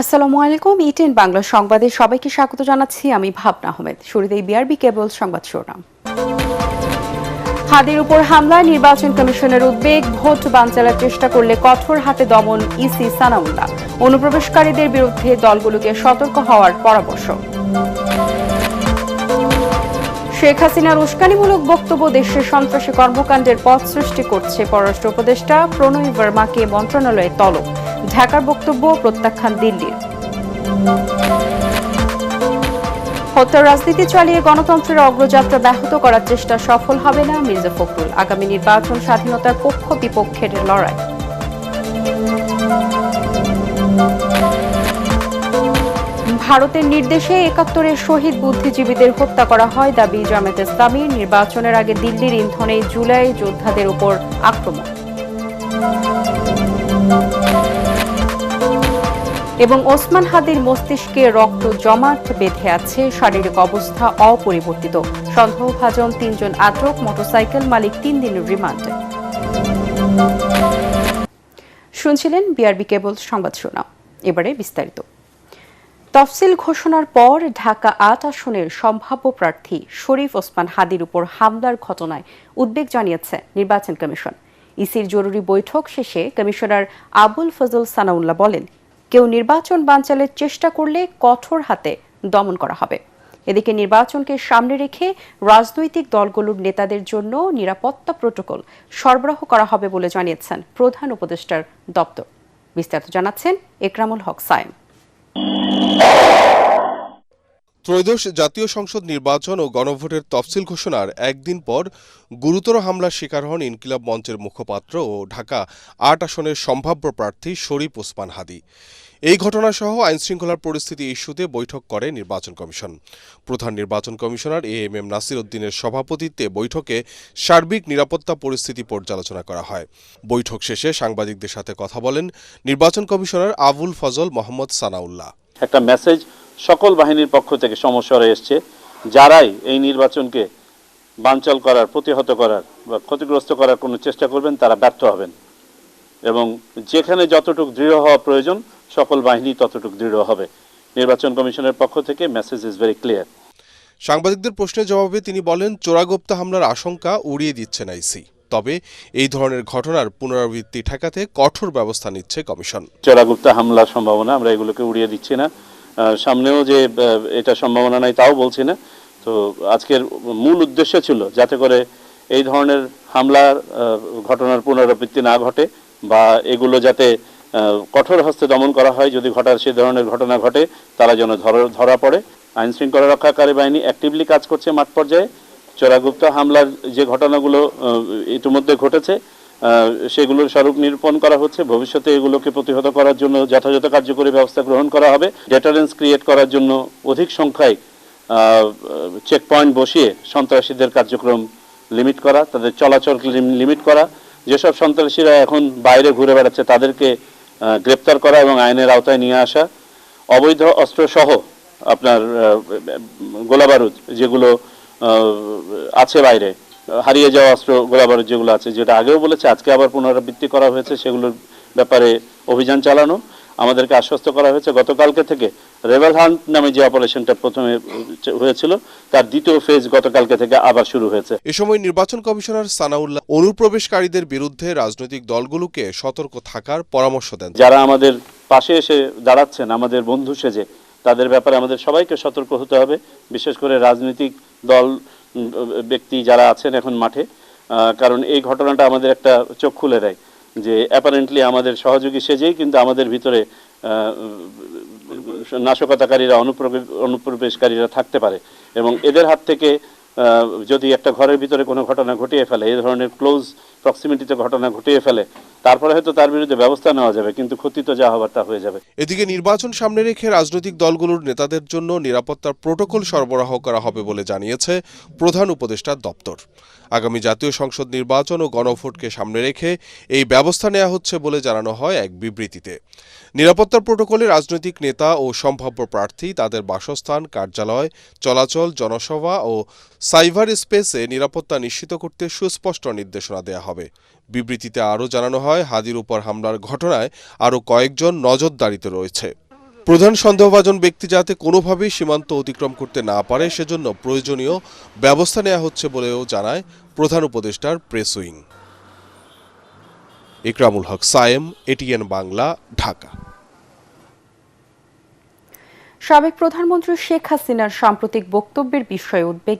আসসালামু আলাইকুম। ইটেন বাংলা সংবাদে সবাইকে স্বাগত জানাচ্ছি। আমি ভাবনা আহমেদ। শুরুতেই বিআরবি কেবল সংবাদ শিরোনাম। হাদির উপর হামলায় নির্বাচন কমিশনের উদ্বেগ, ভোট বানচালের চেষ্টা করলে কঠোর হাতে দমন ইসি সানাউল্লাহ। অনুপ্রবেশকারীদের বিরুদ্ধে দলগুলোকে সতর্ক হওয়ার পরামর্শ। শেখ হাসিনার উস্কানিমূলক বক্তব্য দেশের সন্ত্রাসী কর্মকাণ্ডের পথ সৃষ্টি করছে। পররাষ্ট্র উপদেষ্টা প্রণয় বর্মাকে মন্ত্রণালয়ে তলব। ঢাকার বক্তব্য প্রত্যাখ্যান দিল্লির। হত্যার রাজনীতি চালিয়ে গণতন্ত্রের অগ্রযাত্রা ব্যাহত করার চেষ্টা সফল হবে না, মির্জা ফখরুল। আগামী নির্বাচন স্বাধীনতার পক্ষ বিপক্ষের লড়াই। ভারতের নির্দেশে ৭১-এর শহীদ বুদ্ধিজীবীদের হত্যা করা হয়, দাবি জামায়াতে ইসলামীর। নির্বাচনের আগে দিল্লির ইন্ধনে জুলাই যোদ্ধাদের উপর আক্রমণ। এবং ওসমান হাদির মস্তিষ্কে রক্ত জমাট বেঁধে আছে, শারীরিক অবস্থা অপরিবর্তিত। সন্দেহভাজন ৩ জন আটক, মোটরসাইকেল মালিক ৩ দিনের রিমান্ডে। শুনছিলেন বিআরবি কেবল সংবাদ শিরোনাম। এবারে বিস্তারিত। তফসিল ঘোষণার পর ঢাকা ৮ আসনের সম্ভাব্য প্রার্থী শরীফ ওসমান হাদির উপর হামলার ঘটনায় উদ্বেগ জানিয়েছে নির্বাচন কমিশন। ইসির জরুরি বৈঠক শেষে কমিশনার আবুল ফজল সানাউল্লাহ বলেন, কেউ নির্বাচন বানচালের চেষ্টা করলে কঠোর হাতে দমন করা হবে। এদিকে নির্বাচনকে সামনে রেখে রাজনৈতিক দলগুলোর নেতাদের জন্য নিরাপত্তা প্রটোকল সরবরাহ করা হবে বলে জানিয়েছেন প্রধান উপদেষ্টার দপ্তর। বিস্তারিত জানাচ্ছেন একরামুল হক সায়েম। ত্রয়োদশ জাতীয় সংসদ নির্বাচন ও গণভোটের তফসিল ঘোষণার একদিন পর গুরুতর হামলার শিকার হন ইনকিলাব মঞ্চের মুখপাত্র ও ঢাকা ৮ আসনের সম্ভাব্য প্রার্থী শরীফ ওসমান হাদি। এই ঘটনাসহ আইনশৃঙ্খলার পরিস্থিতি ইস্যুতে বৈঠক করে নির্বাচন কমিশন। প্রধান নির্বাচন কমিশনার এএমএম নাসির উদ্দিনের সভাপতিত্বে বৈঠকে সার্বিক নিরাপত্তা পরিস্থিতি পর্যালোচনা করা হয়। বৈঠক শেষে সাংবাদিকদের সাথে কথা বলেন নির্বাচন কমিশনার আবুল ফজল মোহাম্মদ সানাউল্লাহ। একটা মেসেজ সকল বাহিনীর পক্ষ থেকে সমস্যারে এসছে, যারাই এই নির্বাচনকে বানচাল করার, প্রতিহত করার বা ক্ষতিগ্রস্ত করার কোনো চেষ্টা করবেন তারা ব্যর্থ হবেন, এবং যেখানে যতটুকু দৃঢ় হওয়া প্রয়োজন সকল বাহিনী ততটুকু দৃঢ় হবে। নির্বাচন কমিশনের পক্ষ থেকে মেসেজ ইজ ভেরি ক্লিয়ার। সাংবাদিকদের প্রশ্নের জবাবে তিনি বলেন, চোরাগোপ্তা হামলার আশঙ্কা উড়িয়ে দিচ্ছেন আইসি, তবে এই ধরনের ঘটনার পুনরাবৃত্তি ঠেকাতে কঠোর ব্যবস্থা নিচ্ছে কমিশন। চোরাগোপ্তা হামলার সম্ভাবনা আমরা এগুলোকে উড়িয়ে দিচ্ছি না, সামনেও যে এটা সম্ভাবনা নাই তাও বলছি না। তো আজকের মূল উদ্দেশ্য ছিল যাতে করে এই ধরনের হামলার ঘটনার পুনরাবৃত্তি না ঘটে, বা এগুলো যাতে কঠোর হস্তে দমন করা হয়। যদি ঘটার সে ধরনের ঘটনা ঘটে তারা যেন ধরা পড়ে। আইন শৃঙ্খলা রক্ষাকারী বাহিনী অ্যাক্টিভলি কাজ করছে মাঠ পর্যায়ে। চোরাগুপ্তা হামলার যে ঘটনাগুলো ইতিমধ্যে ঘটেছে সেগুলোর স্বরূপ নিরূপণ করা হচ্ছে। ভবিষ্যতে এগুলোকে প্রতিহত করার জন্য যথাযথ কার্যকরী ব্যবস্থা গ্রহণ করা হবে। ডেটারেন্স ক্রিয়েট করার জন্য অধিক সংখ্যায় চেকপয়েন্ট বসিয়ে সন্ত্রাসীদের কার্যক্রম লিমিট করা, তাদের চলাচল লিমিট করা। যেসব সন্ত্রাসীরা এখন বাইরে ঘুরে বেড়াচ্ছে তাদেরকে গ্রেপ্তার করা এবং আইনের আওতায় নিয়ে আসা। অবৈধ অস্ত্রসহ আপনার গোলাবারুদ যেগুলো আছে বাইরে, হারিয়ে যাওয়া অস্ত্র গোলাবারুদ যেগুলো আছে, যেটা আগেও বলেছে আজকে আবার পুনরাবৃত্তি করা হয়েছে, সেগুলোর ব্যাপারে অভিযান চালানো। আমাদেরকে আশ্বস্ত করা হয়েছে গতকালকে থেকে রেবেল হান্ট নামে যে অপারেশনটা প্রথমে হয়েছিল তার দ্বিতীয় ফেজ গতকালকে থেকে আবার শুরু হয়েছে। এ সময় নির্বাচন কমিশনার সানাউল্লাহ অনুপ্রবেশকারীদের বিরুদ্ধে রাজনৈতিক দলগুলোকে সতর্ক থাকার পরামর্শ দেন। যারা আমাদের পাশে এসে দাঁড়াচ্ছেন আমাদের বন্ধু সেজে, তাদের ব্যাপারে আমাদের সবাইকে সতর্ক হতে হবে। বিশেষ করে রাজনৈতিক দল ব্যক্তি যারা আছেন এখন মাঠে, কারণ এই ঘটনাটা আমাদের একটা চোখ খুলে দেয় যে অ্যাপারেন্টলি আমাদের সহযোগী সেজেই কিন্তু আমাদের ভিতরে নাশকতাকারীরা, অনুপ্রবেশকারীরা থাকতে পারে, এবং এদের হাত থেকে যদি একটা ঘরের ভিতরে কোনো ঘটনা ঘটিয়ে ফেলে, এই ধরনের ক্লোজ প্রক্সিমিটিতে ঘটনা ঘটিয়ে ফেলে, তারপরে হয়তো তার বিরুদ্ধে ব্যবস্থা নেওয়া যাবে, কিন্তু ক্ষতি তো যা হবার তা হয়ে যাবে। এদিকে নির্বাচন সামনে রেখে রাজনৈতিক দলগুলোর নেতাদের জন্য নিরাপত্তার প্রটোকল সরবরাহ করা হবে বলে জানিয়েছে প্রধান উপদেষ্টার দপ্তর। আগামী জাতীয় সংসদ নির্বাচন ও গণভোটকে সামনে রেখে এই ব্যবস্থা নেওয়া হচ্ছে বলে জানানো হয় এক বিবৃতিতে। নিরাপত্তার প্রটোকলে রাজনৈতিক নেতা ও সম্ভাব্য প্রার্থী তাদের বাসস্থান, কার্যালয়, চলাচল, জনসভা ও সাইবার স্পেসে নিরাপত্তা নিশ্চিত করতে সুস্পষ্ট নির্দেশনা দেয়া হবে। বিবৃতিতে আরও জানানো হয়, হাদির উপর হামলার ঘটনায় আরও কয়েকজন নজরদারিতে রয়েছে। প্রধান সন্দেহভাজন ব্যক্তি যাতে কোনোভাবেই সীমান্ত অতিক্রম করতে না পারে সেজন্য প্রয়োজনীয় ব্যবস্থা নেওয়া হচ্ছে বলেও জানায় প্রধান উপদেষ্টার প্রেস উইং। ইকরামুল হক সায়েম, এটিএন বাংলা, ঢাকা। সাবেক প্রধানমন্ত্রী শেখ হাসিনার সাম্প্রতিক বক্তব্যের বিষয়ে উদ্বেগ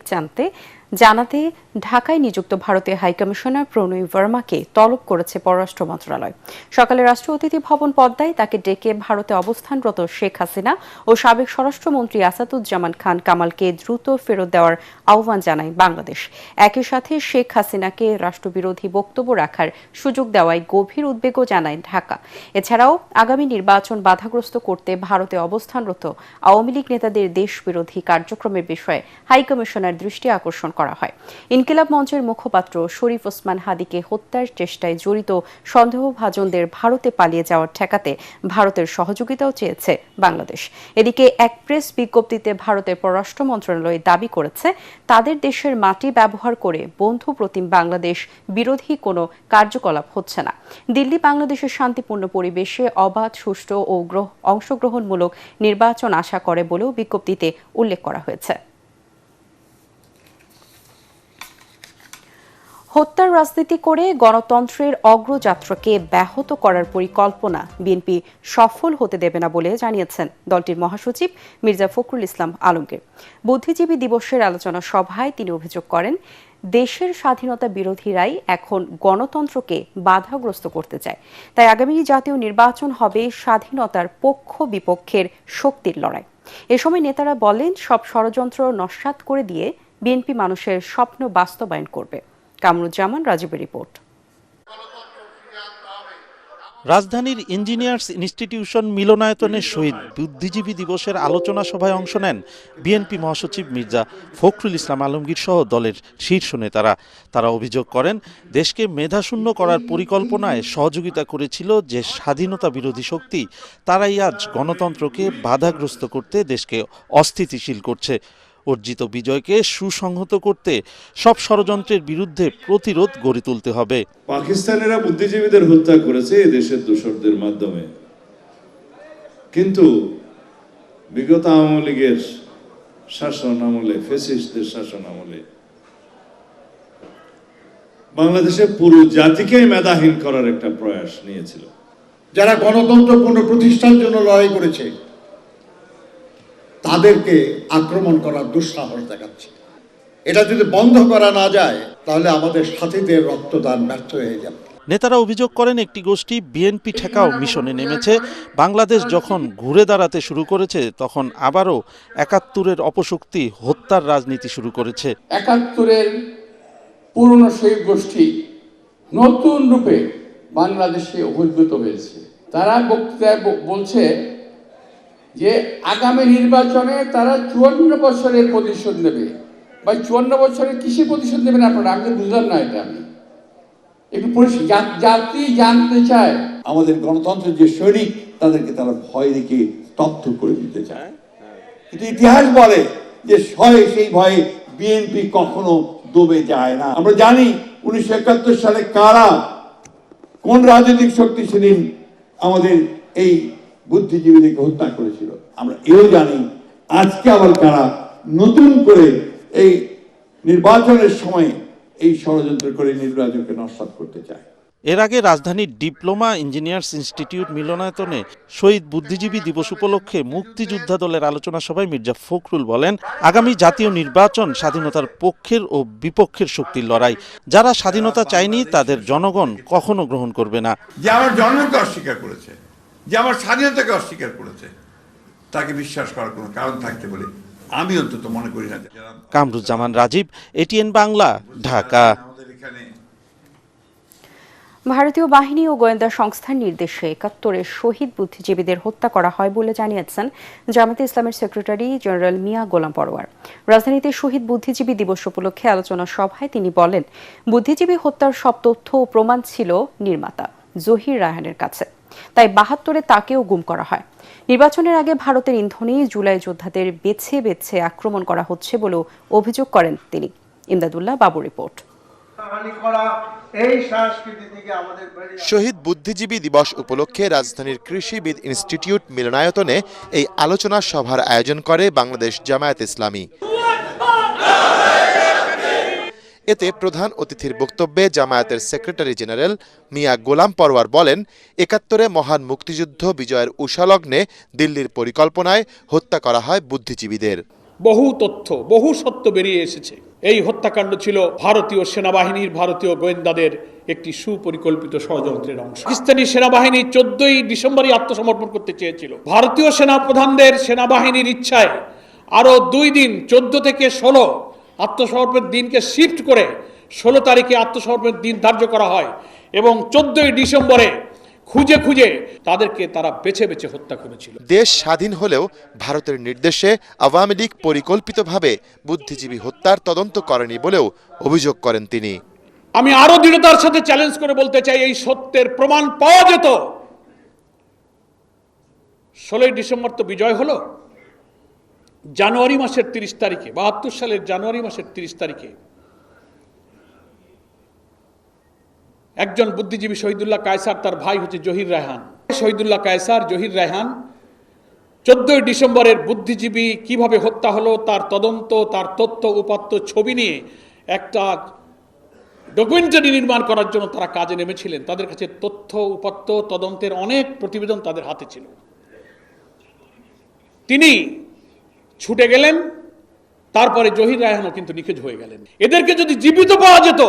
জানাতে ঢাকায় নিযুক্ত ভারতীয় হাইকমিশনার প্রণয় ভার্মাকে তলব করেছে পররাষ্ট্র মন্ত্রণালয়। সকালে রাষ্ট্র অতিথি ভবন পদ্মায় তাকে ডেকে ভারতে অবস্থানরত শেখ হাসিনা ও সাবেক স্বরাষ্ট্রমন্ত্রী আসাদুজ্জামান খান কামালকে দ্রুত ফেরত দেওয়ার আহ্বান জানায় বাংলাদেশ। একই সাথে শেখ হাসিনাকে রাষ্ট্রবিরোধী বক্তব্য রাখার সুযোগ দেওয়ায় গভীর উদ্বেগও জানায় ঢাকা। এছাড়াও আগামী নির্বাচন বাধাগ্রস্ত করতে ভারতে অবস্থানরত আওয়ামী লীগ নেতাদের দেশবিরোধী কার্যক্রমের বিষয়ে হাইকমিশনার দৃষ্টি আকর্ষণ করা হয়। ইনকিলাব মঞ্চের মুখপাত্র শরীফ ওসমান হাদিকে হত্যার চেষ্টায় জড়িত সন্দেহভাজনদের ভারতে পালিয়ে যাওয়ার ঠেকাতে ভারতের সহযোগিতাও চেয়েছে বাংলাদেশ। এদিকে এক প্রেস বিজ্ঞপ্তিতে ভারতের পররাষ্ট্র মন্ত্রণালয় দাবি করেছে তাদের দেশের মাটি ব্যবহার করে বন্ধু প্রতিম বাংলাদেশ বিরোধী কোনো কার্যকলাপ হচ্ছে না। দিল্লি বাংলাদেশের শান্তিপূর্ণ পরিবেশে অবাধ, সুষ্ঠু ও অংশগ্রহণমূলক নির্বাচন আশা করে বলেও বিজ্ঞপ্তিতে উল্লেখ করা হয়েছে। হত্যার রাজনীতি করে গণতন্ত্রের অগ্রযাত্রাকে ব্যাহত করার পরিকল্পনা বিএনপি সফল হতে দেবে না বলে জানিয়েছেন দলটির মহাসচিব মির্জা ফখরুল ইসলাম আলমগীর। বুদ্ধিজীবী দিবসের আলোচনা সভায় তিনি অভিযোগ করেন, দেশের স্বাধীনতা বিরোধীরাই এখন গণতন্ত্রকে বাধাগ্রস্ত করতে চায়। তাই আগামী জাতীয় নির্বাচন হবে স্বাধীনতার পক্ষ বিপক্ষের শক্তির লড়াই। এ সময় নেতারা বলেন, সব ষড়যন্ত্র নস্যাৎ করে দিয়ে বিএনপি মানুষের স্বপ্ন বাস্তবায়ন করবে। কামরুজ্জামান রাজীবের রিপোর্ট। রাজধানীর ইঞ্জিনিয়ার্স ইনস্টিটিউশন মিলনায়তনে শহীদ বুদ্ধিজীবী দিবসের আলোচনা সভায় অংশ নেন বিএনপি মহাসচিব মির্জা ফখরুল ইসলাম আলমগীর সহ দলের শীর্ষ নেতারা। তারা অভিযোগ করেন, দেশকে মেধাশূন্য করার পরিকল্পনায় সহযোগিতা করেছিল যে স্বাধীনতা বিরোধী শক্তি, তারাই আজ গণতন্ত্রকে বাধাগ্রস্ত করতে দেশকে অস্থিতিশীল করছে। অর্জিত বিজয়কে সুসংহত করতে সব ষড়যন্ত্রের বিরুদ্ধে প্রতিরোধ গড়ে তুলতে হবে। পাকিস্তানিরা বুদ্ধিজীবীদের হত্যা করেছে এই দেশের দোসরদের মাধ্যমে, কিন্তু বিগত আওয়ামী লীগের শাসন আমলে, ফ্যাসিস্টদের শাসন আমলে বাংলাদেশের পুরো জাতিকেই মেধাহীন করার একটা প্রয়াস নিয়েছিল। যারা গণতন্ত্র পুনঃপ্রতিষ্ঠার জন্য লড়াই করেছে তাদেরকে আক্রমণ করার দুঃসাহস দেখাচ্ছে। এটা যদি বন্ধ করা না যায় তাহলে আমাদের সাথীদের রক্তদান ব্যর্থ হয়ে যাবে। নেতারা অভিযোগ করেন, একটি গোষ্ঠী বিএনপি ঠেকাও মিশনে নেমেছে। বাংলাদেশ যখন ঘুরে দাঁড়াতে শুরু করেছে তখন আবারও ৭১-এর অপশক্তি হত্যার রাজনীতি শুরু করেছে। ৭১-এর পুরনো সেই গোষ্ঠী নতুন রূপে বাংলাদেশে অভিভূত হয়েছে। তারা বক্তৃতায় বলছে যে আগামী নির্বাচনে তারা ৫৪ বছরের প্রতিশোধ নেবে। বা ৫৪ বছরের কিসে প্রতিশোধ নেবেন আপনারা? আমি বুঝলাম না এটা। আমি একটু জাতি জানতে চায়। আমাদের গণতন্ত্রের যে সৈনিক তাদেরকে তারা ভয় দেখে স্তব্ধ করে দিতে চায়। কিন্তু ইতিহাস বলে যে সেই ভয়ে বিএনপি কখনো দবে যায় না। আমরা জানি ১৯৭১ সালে কারা, কোন রাজনৈতিক শক্তি সেদিন আমাদের এই বুদ্ধিজীবীদেরকে হত্যা করেছিল। আমরা এও জানি আজকে আবার কারা নতুন করে এই নির্বাচনের সময় এই ষড়যন্ত্র করে নির্বাচনকে নস্যাৎ করতে চায়। এর আগে রাজধানীর ডিপ্লোমা ইঞ্জিনিয়ার্স ইনস্টিটিউট মিলনায়তনে শহীদ বুদ্ধিজীবী দিবস উপলক্ষে মুক্তিযোদ্ধা দলের আলোচনা সভায় মির্জা ফখরুল বলেন, আগামী জাতীয় নির্বাচন স্বাধীনতার পক্ষের ও বিপক্ষের শক্তির লড়াই। যারা স্বাধীনতা চায়নি তাদের জনগণ কখনো গ্রহণ করবে না। যে আমার জন্মকে অস্বীকার করেছে, যে আমার স্বাধীনতাকে অস্বীকার করেছে, তাকে বিশ্বাস করার কোনো কারণ থাকতে বলে আমি অন্তত মনে করি না। কামরুজ্জামান রাজীব, এটিএন বাংলা, ঢাকা। ভারতীয় বাহিনী ও গোয়েন্দা সংস্থার নির্দেশে ৭১-এর শহীদ বুদ্ধিজীবীদের হত্যা করা হয় বলে জানিয়েছেন জামায়াতে ইসলামের সেক্রেটারি জেনারেল মিয়া গোলাম পরোয়ার। রাজধানীতে শহীদ বুদ্ধিজীবী দিবস উপলক্ষে আলোচনা সভায় তিনি বলেন, বুদ্ধিজীবী হত্যার সব তথ্য ও প্রমাণ ছিল নির্মাতা জহির রায়হানের কাছে, তাই ৭২-এ তাকেও গুম করা হয়। নির্বাচনের আগে ভারতের ইন্ধনে জুলাই যোদ্ধাদের বেছে বেছে আক্রমণ করা হচ্ছে বলেও অভিযোগ করেন তিনি। ইমদাদুল্লাহ বাবু রিপোর্ট। হানি করা এই সংস্কৃতি থেকে আমাদের বেরিয়ে শহীদ বুদ্ধিজীবী দিবস উপলক্ষে রাজধানীর কৃষিবিদ ইনস্টিটিউট মিলনায়তনে এই আলোচনা সভার আয়োজন করে বাংলাদেশ জামায়াত ইসলামী। এতে প্রধান অতিথির বক্তব্যে জামায়াতের সেক্রেটারি জেনারেল মিয়া গোলাম পরওয়ার বলেন, ৭১ মহান মুক্তিযুদ্ধ বিজয়ের উষালগ্নে দিল্লির পরিকল্পনায় হত্যা করা হয় বুদ্ধিজীবীদের। বহু তথ্য, বহু সত্য বেরিয়ে এসেছে। এই হত্যাকাণ্ড ছিল ভারতীয় সেনাবাহিনীর, ভারতীয় গোয়েন্দাদের একটি সুপরিকল্পিত ষড়যন্ত্রের অংশ। পাকিস্তানি সেনাবাহিনী 14ই ডিসেম্বরই আত্মসমর্পণ করতে চেয়েছিল। ভারতীয় সেনাপ্রধানদের সেনাবাহিনীর ইচ্ছায় আরও 2 দিন 14 থেকে 16 আত্মসমর্পণের দিনকে শিফট করে 16 তারিখে আত্মসমর্পণের দিন ধার্য করা হয় এবং 14ই ডিসেম্বরে খুঁজে খুঁজে তাদেরকে তারা বেছে বেছে হত্যা করেছিল। দেশ স্বাধীন হলেও ভারতের নির্দেশে আওয়ামী লীগ পরিকল্পিতভাবে বুদ্ধিজীবী হত্যার তদন্ত করেনি বলেও অভিযোগ করেন তিনি। আমি আরো দৃঢ়তার সাথে চ্যালেঞ্জ করে বলতে চাই, এই সত্যের প্রমাণ পাওয়া যেত। 16ই ডিসেম্বর তো বিজয় হলো, জানুয়ারি মাসের 30 তারিখে, 72 সালের জানুয়ারি মাসের 30 তারিখে একজন বুদ্ধিজীবী শহীদুল্লাহ কায়সার, তার ভাই হচ্ছে জহির রায়হান, শহীদুল্লাহ কায়সার, জহির রায়হান 14ই ডিসেম্বরের বুদ্ধিজীবী কিভাবে হত্যা হলো তার তদন্ত, তার তথ্য উপাত্ত ছবি নিয়ে একটা ডকুমেন্টারি নির্মাণ করার জন্য তারা কাজে নেমেছিলেন। তাদের কাছে তথ্য উপাত্ত তদন্তের অনেক প্রতিবেদন তাদের হাতে ছিল। তিনি ছুটে গেলেন, তারপরে জহির রায়হানও কিন্তু নিখোঁজ হয়ে গেলেন। এদেরকে যদি জীবিত পাওয়া যেত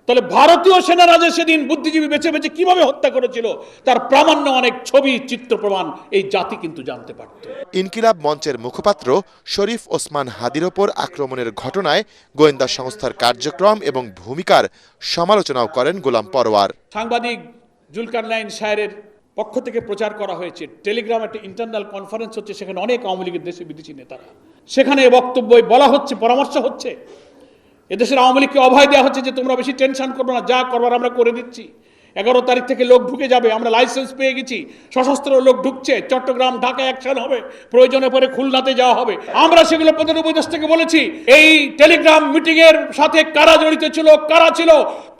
তাহলে ভারতীয় সেনারা যে সেদিন বুদ্ধিজীবী বেছে বেছে কিভাবে হত্যা করেছিল তার প্রামাণ্য অনেক ছবি, চিত্র, প্রমাণ এই জাতি কিন্তু জানতে পারত। ইনকিলাব মঞ্চের মুখপাত্র শরীফ ওসমান হাদির ওপর আক্রমণের ঘটনায় গোয়েন্দা সংস্থার কার্যক্রম এবং ভূমিকার সমালোচনাও করেন গোলাম পরওয়ার। সাংবাদিক জুলকারনাইন সাহেরের পক্ষ থেকে প্রচার করা হয়েছে, টেলিগ্রাম একটা ইন্টারনাল কনফারেন্স হচ্ছে, সেখানে অনেক আওয়ামী লীগের দেশি বিদেশি নেতারা, সেখানে বক্তব্য বলা হচ্ছে, পরামর্শ হচ্ছে, এদেশের আওয়ামী লীগকে অভয় দেওয়া হচ্ছে যে তোমরা বেশি টেনশন করবে না, যা করবার আমরা করে দিচ্ছি। 11 তারিখ থেকে লোক ঢুকে যাবে, আমরা লাইসেন্স পেয়ে গেছি, সশস্ত্র লোক ঢুকছে, চট্টগ্রাম ঢাকা অ্যাকশন হবে, প্রয়োজনে পরে খুলনাতে যাওয়া হবে। আমরা সেগুলো প্রধান উপদেষ্টাকে বলেছি। এই টেলিগ্রাম মিটিং এর সাথে কারা জড়িত ছিল, কারা ছিল,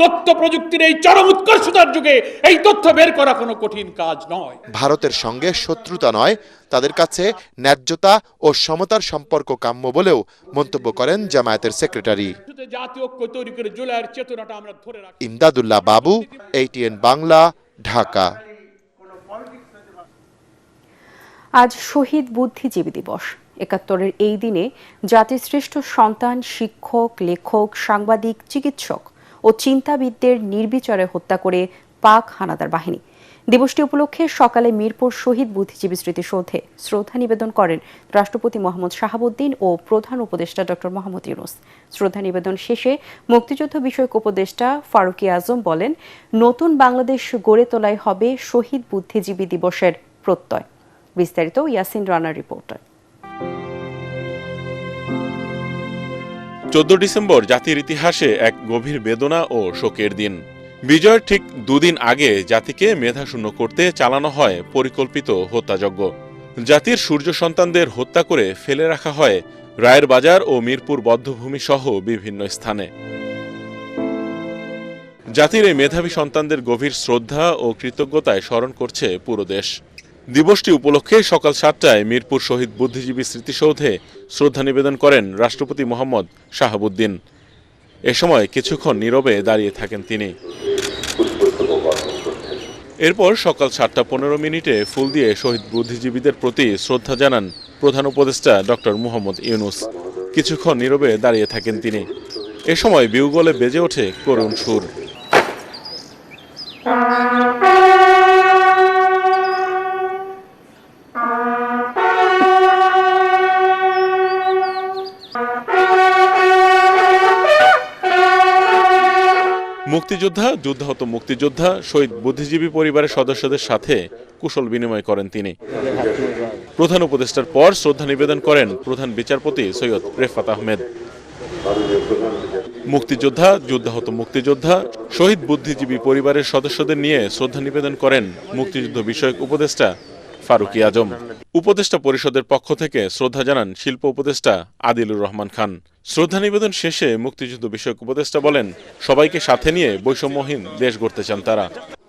তথ্য প্রযুক্তির এই চরম উৎকর্ষতার যুগে এই তথ্য বের করা কোনো কঠিন কাজ নয়। ভারতের সঙ্গে শত্রুতা নয়, তাদের কাছে ন্যায্যতা ও সমতার সম্পর্ক কাম্য বলেও মন্তব্য করেন জামায়াতের সেক্রেটারি। জাতীয় ঐক্য তৈরি করে জুলাইয়ের চেতনাটা আমরা ধরে রাখি। ইমদাদুল্লাহ বাবু, ATN বাংলা, ঢাকা। আজ শহীদ বুদ্ধিজীবী দিবস। ৭১-এর এই দিনে জাতির শ্রেষ্ঠ সন্তান, শিক্ষক, লেখক, সাংবাদিক, চিকিৎসক ও চিন্তাবিদদের নির্বিচারে হত্যা করে পাক হানাদার বাহিনী। দিবসটি উপলক্ষে সকালে মিরপুর শহীদ বুদ্ধিজীবী স্মৃতিসৌধে শ্রদ্ধা নিবেদন করেন রাষ্ট্রপতি মোহাম্মদ শাহাবুদ্দিন ও প্রধান উপদেষ্টা ডক্টর মোহাম্মদ ইউনূস। শ্রদ্ধা নিবেদন শেষে মুক্তিযুদ্ধ বিষয়ক উপদেষ্টা ফারুকী আজম বলেন, নতুন বাংলাদেশ গড়ে তোলাই হবে শহীদ বুদ্ধিজীবী দিবসের প্রত্যয়। বিস্তারিত ইয়াসিন রানার রিপোর্টার। 14 ডিসেম্বর জাতির ইতিহাসে এক গভীর বেদনা ও শোকের দিন। বিজয়ের ঠিক 2 দিন আগে জাতিকে মেধাশূন্য করতে চালানো হয় পরিকল্পিত হত্যাযজ্ঞ। জাতির সূর্য সন্তানদের হত্যা করে ফেলে রাখা হয় রায়ের বাজার ও মিরপুর বধ্যভূমি সহ বিভিন্ন স্থানে। জাতির এই মেধাবী সন্তানদের গভীর শ্রদ্ধা ও কৃতজ্ঞতায় স্মরণ করছে পুরো দেশ। দিবসটি উপলক্ষে সকাল 7টায় মিরপুর শহীদ বুদ্ধিজীবী স্মৃতিসৌধে শ্রদ্ধা নিবেদন করেন রাষ্ট্রপতি মোহাম্মদ শাহাবুদ্দিন। এ সময় কিছুক্ষণ নীরবে দাঁড়িয়ে থাকেন তিনি। এরপর সকাল 7:15 ফুল দিয়ে শহীদ বুদ্ধিজীবীদের প্রতি শ্রদ্ধা জানান প্রধান উপদেষ্টা ডক্টর মোহাম্মদ ইউনূস। কিছুক্ষণ নীরবে দাঁড়িয়ে থাকেন তিনি। এ সময় বিউগলে বেজে ওঠে করুণ সুর। মুক্তিযোদ্ধা, যুদ্ধাহত মুক্তিযোদ্ধা, শহীদ বুদ্ধিজীবী পরিবারের সদস্যদের সাথে কুশল বিনিময় করেন তিনি। প্রধান উপদেষ্টার পর শ্রদ্ধা নিবেদন করেন প্রধান বিচারপতি সৈয়দ রেফাত আহমেদ। মুক্তিযোদ্ধা, যুদ্ধাহত মুক্তিযোদ্ধা, শহীদ বুদ্ধিজীবী পরিবারের সদস্যদের নিয়ে শ্রদ্ধা নিবেদন করেন মুক্তিযুদ্ধ বিষয়ক উপদেষ্টা ফারুকী আজম। উপদেষ্টা পরিষদের পক্ষ থেকে শ্রদ্ধা জানান শিল্প উপদেষ্টা আদিলুর রহমান খান। শ্রদ্ধা নিবেদন শেষে মুক্তিযুদ্ধ বিষয়ক উপদেষ্টা বলেন, সবাইকে সাথে নিয়ে বৈষম্যহীন দেশ গড়তে চান তারা।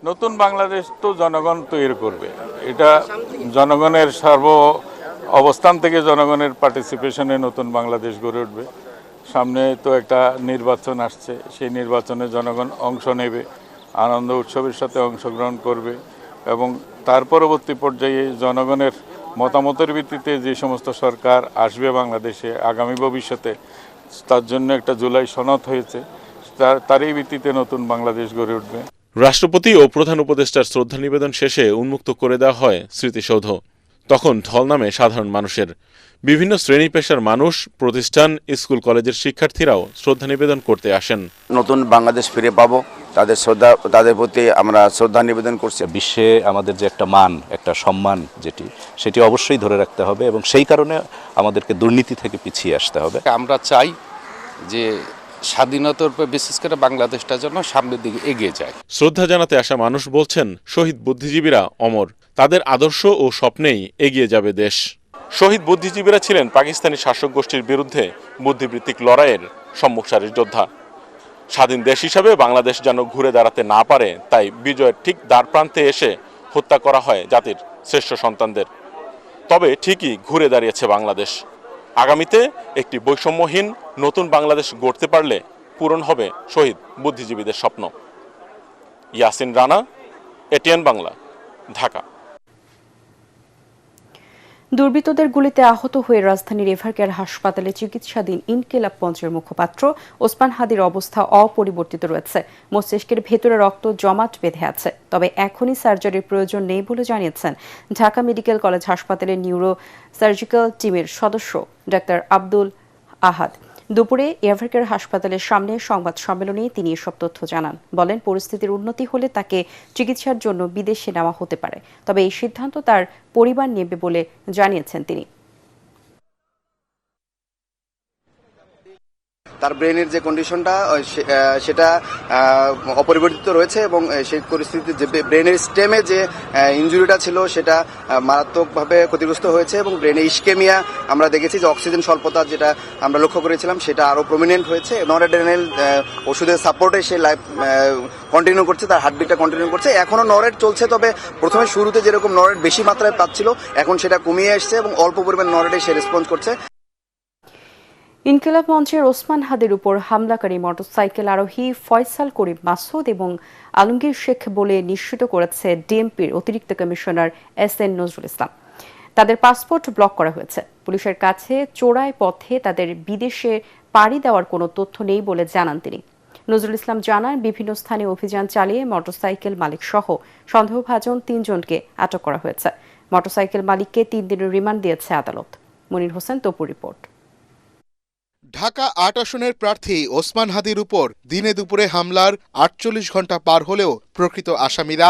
নতুন বাংলাদেশ তো জনগণ তৈরি করবে, এটা জনগণের সর্ব অবস্থান থেকে জনগণের পার্টিসিপেশনে নতুন বাংলাদেশ গড়ে উঠবে। সামনে তো একটা নির্বাচন আসছে, সেই নির্বাচনে জনগণ অংশ নেবে, আনন্দ উৎসবের সাথে অংশগ্রহণ করবে এবং তার পরবর্তী পর্যায়ে জনগণের মতামতের ভিত্তিতে যে সমস্ত সরকার আসবে বাংলাদেশে আগামী ভবিষ্যতে, তার জন্য একটা জুলাই সনদ হয়েছে, তারই ভিত্তিতে নতুন বাংলাদেশ গড়ে উঠবে। রাষ্ট্রপতি ও প্রধান উপদেষ্টার শ্রদ্ধা নিবেদন শেষে উন্মুক্ত করে দেওয়া হয় স্মৃতিসৌধ। তখন ঢল নামে সাধারণ মানুষের। বিভিন্ন শ্রেণী পেশার মানুষ, প্রতিষ্ঠান, স্কুল কলেজের শিক্ষার্থীরাও শ্রদ্ধা নিবেদন করতে আসেন। নতুন বাংলাদেশ ফিরে পাবো, তাদের প্রতি আমরা শ্রদ্ধা নিবেদন করছি। বিশ্বে আমাদের যে একটা মান, একটা সম্মান সেটি অবশ্যই ধরে রাখতে হবে এবং সেই কারণে আমাদেরকে দুর্নীতি থেকে পিছিয়ে আসতে হবে। আমরা চাই যে স্বাধীনতার উপর বিশেষ করে বাংলাদেশটা যেন সামনের দিকে এগিয়ে যায়। শ্রদ্ধা জানাতে আসা মানুষ বলছেন, শহীদ বুদ্ধিজীবীরা অমর, তাদের আদর্শ ও স্বপ্নেই এগিয়ে যাবে দেশ। শহীদ বুদ্ধিজীবীরা ছিলেন পাকিস্তানি শাসক গোষ্ঠীর বিরুদ্ধে বুদ্ধিবৃত্তিক লড়াইয়ের সম্মুখ সারির যোদ্ধা। স্বাধীন দেশ হিসাবে বাংলাদেশ যেন ঘুরে দাঁড়াতে না পারে, তাই বিজয়ের ঠিক দ্বার প্রান্তে এসে হত্যা করা হয় জাতির শ্রেষ্ঠ সন্তানদের। তবে ঠিকই ঘুরে দাঁড়িয়েছে বাংলাদেশ। আগামীতে একটি বৈষম্যহীন নতুন বাংলাদেশ গড়তে পারলে পূরণ হবে শহীদ বুদ্ধিজীবীদের স্বপ্ন। ইয়াসিন রানা, এটিএন বাংলা, ঢাকা। দুর্বৃত্তদের গুলিতে আহত হয়ে রাজধানীর এভারকেয়ার হাসপাতালে চিকিৎসাধীন ইনকিলাব মঞ্চের মুখপাত্র ওসমান হাদির অবস্থা অপরিবর্তিত রয়েছে। মস্তিষ্কের ভেতরে রক্ত জমাট বেঁধে আছে, তবে এখনই সার্জারির প্রয়োজন নেই বলে জানিয়েছেন ঢাকা মেডিকেল কলেজ হাসপাতালের নিউরো সার্জিক্যাল টিমের সদস্য ডাক্তার আব্দুল আহাদ। দুপুরে এভারকেয়ার হাসপাতালের সামনে সংবাদ সম্মেলনে তিনি এসব তথ্য জানান। বলেন, পরিস্থিতির উন্নতি হলে তাকে চিকিৎসার জন্য বিদেশে নেওয়া হতে পারে, তবে এই সিদ্ধান্ত তার পরিবার নেবে বলে জানিয়েছেন তিনি। তার ব্রেনের যে কন্ডিশনটা সেটা অপরিবর্তিত রয়েছে এবং সেই পরিস্থিতিতে যে ব্রেনের স্টেমে যে ইনজুরিটা ছিল সেটা মারাত্মকভাবে ক্ষতিগ্রস্ত হয়েছে এবং ব্রেনে ইস্কেমিয়া আমরা দেখেছি যে অক্সিজেন স্বল্পতা যেটা আমরা লক্ষ্য করেছিলাম সেটা আরো প্রমিনেন্ট হয়েছে। নরএড্রেনাল ওষুধের সাপোর্টে সে লাইফ কন্টিনিউ করছে, তার হার্টবিটটা কন্টিনিউ করছে। এখনো নরেট চলছে, তবে প্রথমে শুরুতে যেরকম নরেট বেশি মাত্রায় পাচ্ছিল এখন সেটা কমিয়ে আসছে এবং অল্প পরিমাণ নরেটে সে রেসপন্স করছে। ইনকিলাব মঞ্চের ওসমান হাদির উপর হামলাকারী মোটরসাইকেল আরোহী ফয়সাল করিম মাসুদ এবং আলমগীর শেখ বলে নিশ্চিত করেছে ডিএমপির অতিরিক্ত কমিশনার এস.এন. নজরুল ইসলাম। তাদের পাসপোর্ট ব্লক করা হয়েছে। পুলিশের কাছে চোরাই পথে তাদের বিদেশে পাড়ি দেওয়ার কোনো তথ্য নেই বলে জানান তিনি। নজরুল ইসলাম জানান, বিভিন্ন স্থানে অভিযান চালিয়ে মোটরসাইকেল মালিক সহ সন্দেহভাজন ৩ জনকে আটক করা হয়েছে। মোটরসাইকেল মালিককে ৩ দিনের রিমান্ড দিয়েছে আদালত। মনির হোসেন, তপুর রিপোর্ট। ঢাকা ৮ আসনের প্রার্থী ওসমান হাদির উপর দিনে দুপুরে হামলার ৪৮ ঘণ্টা পার হলেও প্রকৃত আসামিরা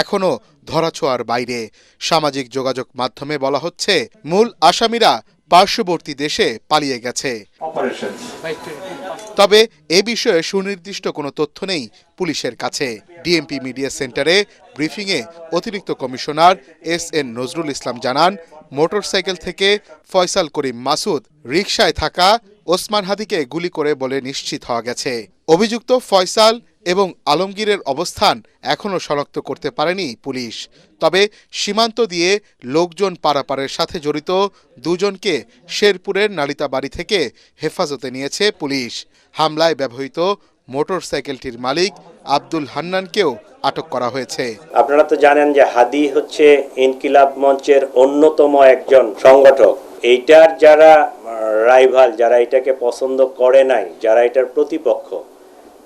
এখনও ধরাছোঁয়ার বাইরে। সামাজিক যোগাযোগ মাধ্যমে বলা হচ্ছে, মূল আসামিরা পার্শ্ববর্তী দেশে পালিয়ে গেছে। তবে এ বিষয়ে সুনির্দিষ্ট কোনো তথ্য নেই পুলিশের কাছে। ডিএমপি মিডিয়া সেন্টারে ব্রিফিংয়ে অতিরিক্ত কমিশনার এস.এন. নজরুল ইসলাম জানান, মোটরসাইকেল থেকে ফয়সাল করিম মাসুদ রিকশায় থাকা ওসমান হাদিকে গুলি করে বলে নিশ্চিত হওয়া গেছে। অভিযুক্ত ফয়সাল এবং আলমগীরের অবস্থান এখনও শনাক্ত করতে পারেনি পুলিশ। তবে সীমান্ত দিয়ে লোকজন পারাপারের সাথে জড়িত 2 জনকে শেরপুরের নালিতাবাড়ি থেকে হেফাজতে নিয়েছে পুলিশ। হামলায় ব্যবহৃত মোটরসাইকেলটির মালিক আব্দুল হান্নানকেও আটক করা হয়েছে। আপনারা তো জানেন যে হাদি হচ্ছে ইনকিলাব মঞ্চের অন্যতম একজন সংগঠক। এইটার যারা রাইভাল, যারা এটাকে পছন্দ করে নাই, যারা এটার প্রতিপক্ষ,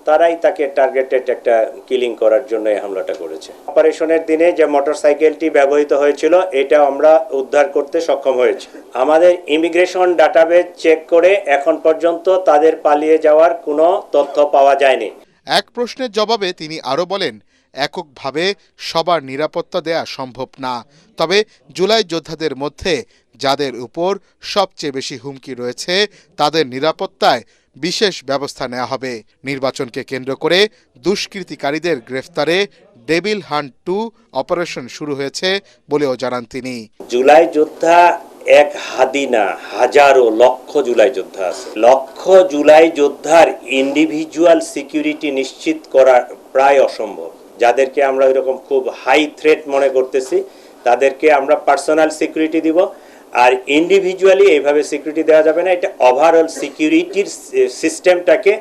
তারাই তাকে টার্গেটেড একটা কিলিং করার জন্য এই হামলাটা করেছে। অপারেশনের দিনে যে মোটরসাইকেলটি ব্যবহৃত হয়েছিল এটা আমরা উদ্ধার করতে সক্ষম হয়েছি। আমাদের ইমিগ্রেশন ডাটাবেজ চেক করে এখন পর্যন্ত তাদের পালিয়ে যাওয়ার কোনো তথ্য পাওয়া যায়নি। এক প্রশ্নের জবাবে তিনি আরও বলেন, এককভাবে সবার নিরাপত্তা দেয়া সম্ভব না, তবে জুলাই যোদ্ধাদের মধ্যে যাদের উপর সবচেয়ে বেশি হুমকি রয়েছে তাদের নিরাপত্তায় বিশেষ ব্যবস্থা নেওয়া হবে। নির্বাচনকে কেন্দ্র করে দুষ্কৃতিকারীদের গ্রেফতারে ডেভিল হান্ট 2 অপারেশন শুরু হয়েছে বলেও জানান তিনি। জুলাই যোদ্ধা এক হাদি না, হাজারো লক্ষ জুলাই যোদ্ধা আছে। লক্ষ জুলাই যোদ্ধার ইন্ডিভিজুয়াল সিকিউরিটি নিশ্চিত করা প্রায় অসম্ভব। যাদেরকে আমরা এরকম খুব হাই থ্রেট মনে করতেছি তাদেরকে আমরা পার্সোনাল সিকিউরিটি দিব, আর ইন্ডিভিজুয়ালি এইভাবে সিকিউরিটি দেওয়া যাবে না। এটা ওভারঅল সিকিউরিটির সিস্টেমটাকে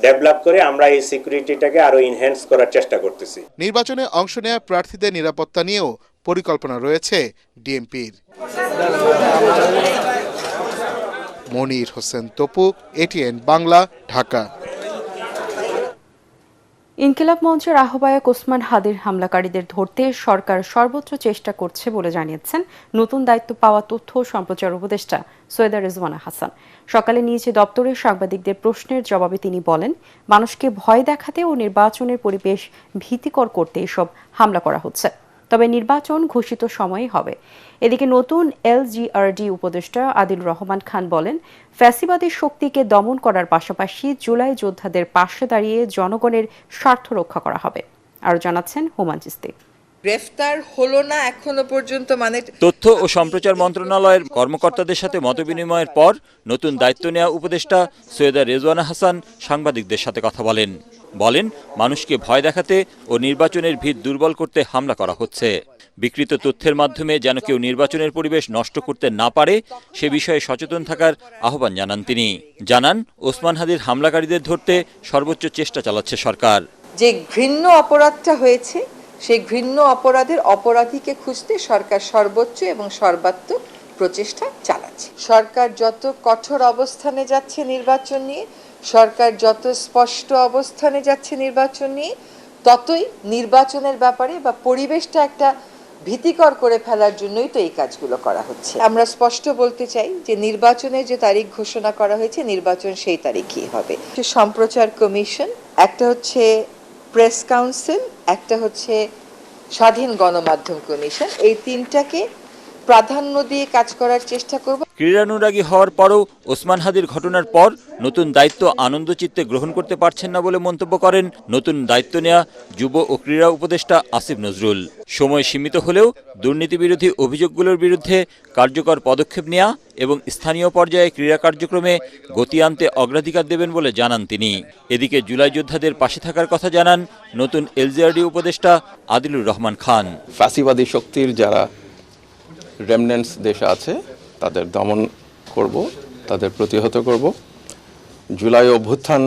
ডেভেলপ করে আমরা এই সিকিউরিটিটাকে আরো এনহ্যান্স করার চেষ্টা করতেছি। নির্বাচনে অংশ নেওয়া প্রার্থীদের নিরাপত্তা নিয়েও পরিকল্পনা রয়েছে ডিএমপির। মনির হোসেন তপু, এটিএন বাংলা, ঢাকা। ইনকিলাব মঞ্চের আহ্বায়ক ওসমান হাদির হামলাকারীদের ধরতে সরকার সর্বোচ্চ চেষ্টা করছে বলে জানিয়েছেন নতুন দায়িত্ব পাওয়া তথ্য ও সম্প্রচার উপদেষ্টা সৈয়দা রেজওয়ানা হাসান। সকালে নিজ দপ্তরে সাংবাদিকদের প্রশ্নের জবাবে তিনি বলেন, মানুষকে ভয় দেখাতে ও নির্বাচনের পরিবেশ ভীতিকর করতে এসব হামলা করা হচ্ছে, তবে নির্বাচন ঘোষিত সময়ে হবে। এদিকে নতুন এলজিআরডি উপদেষ্টা আদিলুর রহমান খান বলেন, ফ্যাসিবাদী শক্তিকে দমন করার পাশাপাশি জুলাই যোদ্ধাদের পাশে দাঁড়িয়ে জনগণের স্বার্থ রক্ষা করা হবে। আরও জানাচ্ছেন হুমান চিস্তি। গ্রেফতার হলো না এখনো পর্যন্ত, মানে তথ্য ও সম্প্রচার মন্ত্রণালয়ের কর্মকর্তাদের সাথে মতবিনিময়ের পর নতুন দায়িত্ব নেওয়া উপদেষ্টা সৈয়দা রেজওয়ানা হাসান সাংবাদিকদের সাথে কথা বলেন, মানুষকে ভয় দেখাতে ও নির্বাচনের ভিত দুর্বল করতে হামলা করা হচ্ছে। বিকৃত তথ্যের মাধ্যমে যেন কেউ নির্বাচনের পরিবেশ নষ্ট করতে না পারে সে বিষয়ে সচেতন থাকার আহ্বান জানান তিনি। জানান, ওসমান হাদির হামলাকারীদের ধরতে সর্বোচ্চ চেষ্টা চালাচ্ছে সরকার। যে ঘৃণ্য অপরাধটা হয়েছে সেই ঘৃণ্য অপরাধের অপরাধীকে খুঁজতে সরকার সর্বোচ্চ এবং সর্বাত্মক প্রচেষ্টা চালাচ্ছে। সরকার যত কঠোর অবস্থানে যাচ্ছে নির্বাচন নিয়ে, সরকার যত স্পষ্ট অবস্থানে যাচ্ছে নির্বাচন নিয়ে, ততই নির্বাচনের ব্যাপারে বা পরিবেশটা একটা ভীতিকর করে ফেলার জন্যই তো এই কাজগুলো করা হচ্ছে। আমরা স্পষ্ট বলতে চাই যে নির্বাচনের যে তারিখ ঘোষণা করা হয়েছে, নির্বাচন সেই তারিখই হবে। সম্প্রচার কমিশন, একটা হচ্ছে প্রেস কাউন্সিল, একটা হচ্ছে স্বাধীন গণমাধ্যম কমিশন, এই তিনটাকে প্রাধান্য দিয়ে কাজ করার চেষ্টা করব। ক্রীড়ানুরাগী হওয়ার পরও ওসমান হাদির ঘটনার পর নতুন দায়িত্ব আনন্দচিত্তে গ্রহণ করতে পারছেন না বলে মন্তব্য করেন নতুন দায়িত্ব নেওয়া যুব ও ক্রীড়া উপদেষ্টা আসিফ নজরুল। সময় সীমিত হলেও দুর্নীতি বিরোধী অভিযোগগুলোর বিরুদ্ধে কার্যকর পদক্ষেপ নেওয়া এবং স্থানীয় পর্যায়ে ক্রীড়া কার্যক্রমে গতি আনতে অগ্রাধিকার দেবেন বলে জানান তিনি। এদিকে জুলাই যোদ্ধাদের পাশে থাকার কথা জানান নতুন এলজিআরডি উপদেষ্টা আদিলুর রহমান খান। ফ্যাসিবাদী শক্তির যারা রেমনেন্টস দেশে আছে তাদের দমন করব, তাদের প্রতিহত করব। জুলাই অভ্যুত্থান,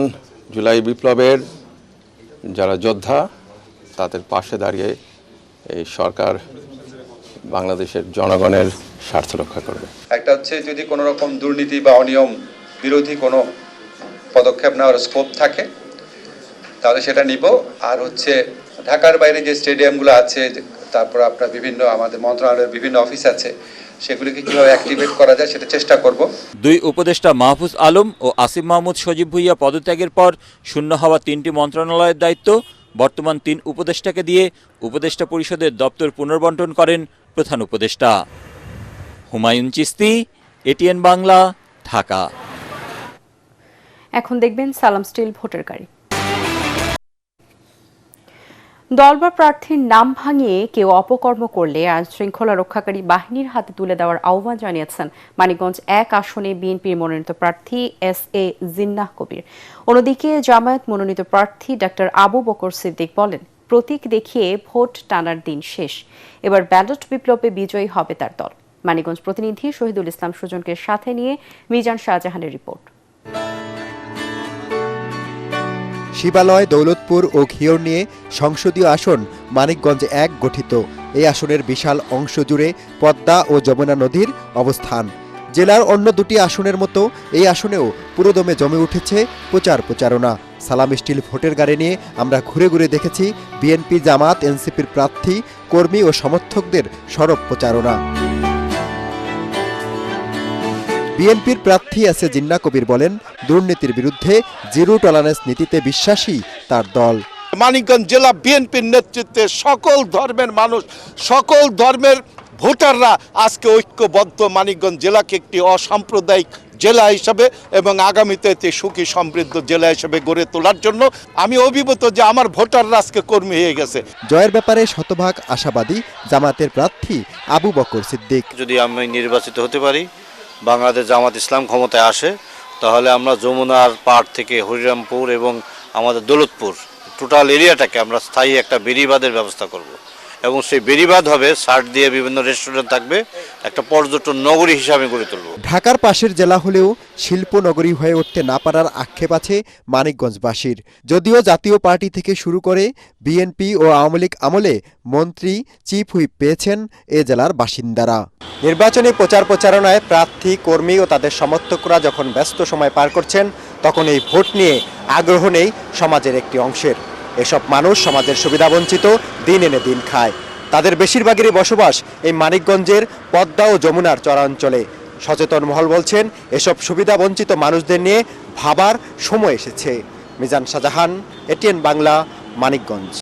জুলাই বিপ্লবের যারা যোদ্ধা তাদের পাশে দাঁড়িয়ে এই সরকার বাংলাদেশের জনগণের স্বার্থ রক্ষা করবে। একটা হচ্ছে যদি কোনো রকম দুর্নীতি বা অনিয়ম বিরোধী কোনো পদক্ষেপ নেওয়ার স্কোপ থাকে তাহলে সেটা নিব। আর হচ্ছে ঢাকার বাইরে যে স্টেডিয়ামগুলো আছে, তারপর আপনার বিভিন্ন আমাদের মন্ত্রণালয়ের বিভিন্ন অফিস আছে, সেগুলিকে কিভাবে অ্যাক্টিভেট করা যায় সেটা চেষ্টা করব। দুই উপদেষ্টা মাহফুজ আলম ও আসিফ মাহমুদ সজীব ভুইয়া পদত্যাগের পর শূন্য হওয়া 3টি মন্ত্রণালয়ের দায়িত্ব বর্তমান 3 উপদেষ্টাকে দিয়ে উপদেষ্টা পরিষদের দপ্তর পুনর্বণ্টন করেন প্রধান উপদেষ্টা। হুমায়ুন চিস্তি, এটিএন বাংলা, ঢাকা। এখন দেখবেন সালাম স্টিল ভোটার গাড়ি। দল বা প্রার্থীর নাম ভাঙিয়ে কেউ অপকর্ম করলে আইন শৃঙ্খলা রক্ষাকারী বাহিনীর হাতে তুলে দেওয়ার আহ্বান জানিয়েছেন মানিকগঞ্জ 1 আসনে বিএনপির মনোনীত প্রার্থী SA জিন্নাহ কবির। অন্যদিকে জামায়াত মনোনীত প্রার্থী ডাক্তার আবু বকর সিদ্দিক বলেন, প্রতীক দেখিয়ে ভোট টানার দিন শেষ, এবার ব্যালট বিপ্লবে বিজয়ী হবে তার দল। মানিকগঞ্জ প্রতিনিধি শহীদুল ইসলাম সুজনকে সাথে নিয়ে মিজান শাহজাহানের রিপোর্ট। শিবালয়, দৌলতপুর ও ঘিওর নিয়ে সংসদীয় আসন মানিকগঞ্জ 1 গঠিত। এই আসনের বিশাল অংশ জুড়ে পদ্মা ও যমুনা নদীর অবস্থান। জেলার অন্য 2টি আসনের মতো এই আসনেও পুরোদমে জমে উঠেছে প্রচারণা। সালাম স্টিল ভোটের গাড়ি নিয়ে আমরা ঘুরে ঘুরে দেখেছি বিএনপি, জামাত, এনসিপির প্রার্থী, কর্মী ও সমর্থকদের সরব প্রচারণা। বিএনপির প্রার্থী আছে জিন্নাহ কবির বলেন, দুর্নীতির বিরুদ্ধে জিরো টলারেন্স নীতিতে বিশ্বাসী তার দল। মানিকগঞ্জ জেলা বিএনপির নেতৃত্বে সকল ধর্মের মানুষ, সকল ধর্মের ভোটাররা আজকে ঐক্যবদ্ধ মানিকগঞ্জ জেলাকে একটি অসাম্প্রদায়িক জেলা হিসাবে এবং আগামীতে একটি সুখী সমৃদ্ধ জেলা হিসেবে গড়ে তোলার জন্য আমি অভিভূত যে আমার ভোটাররা আজকে কর্মী হয়ে গেছে। জয়ের ব্যাপারে শতভাগ আশাবাদী জামাতের প্রার্থী আবু বকর সিদ্দিক। যদি আমি নির্বাচিত হতে পারি, বাংলাদেশ জামাত ইসলাম ক্ষমতায় আসে, তাহলে আমরা যমুনার পাড় থেকে হরিরামপুর এবং আমাদের দৌলতপুর টোটাল এরিয়াটাকে আমরা স্থায়ী একটা বেড়িবাঁধের ব্যবস্থা করব এবং সেই বেড়িবাঁধ হবে সার্ট দিয়ে বিভিন্ন রেস্টুরেন্ট থাকবে, একটা পর্যটন নগরী হিসাবে গড়ে তুলব। ঢাকার পাশের জেলা হলেও শিল্প নগরী হয়ে উঠতে না পারার আক্ষেপ আছে মানিকগঞ্জবাসীর। যদিও জাতীয় পার্টি থেকে শুরু করে বিএনপি ও আওয়ামী লীগ আমলে মন্ত্রী, চিফ হুইপ পেয়েছেন এ জেলার বাসিন্দারা। নির্বাচনী প্রচার প্রচারণায় প্রার্থী, কর্মী ও তাদের সমর্থকরা যখন ব্যস্ত সময় পার করছেন, তখন এই ভোট নিয়ে আগ্রহ নেই সমাজের একটি অংশের। এসব মানুষ সমাজের সুবিধাবঞ্চিত, দিন এনে দিন খায়। তাদের বেশিরভাগেরই বসবাস এই মানিকগঞ্জের পদ্মা ও যমুনার চরাঞ্চলে। সচেতন মহল বলছেন, এসব সুবিধাবঞ্চিত মানুষদের নিয়ে ভাবার সময় এসেছে। মিজান শাহজাহান, এটিএন বাংলা, মানিকগঞ্জ।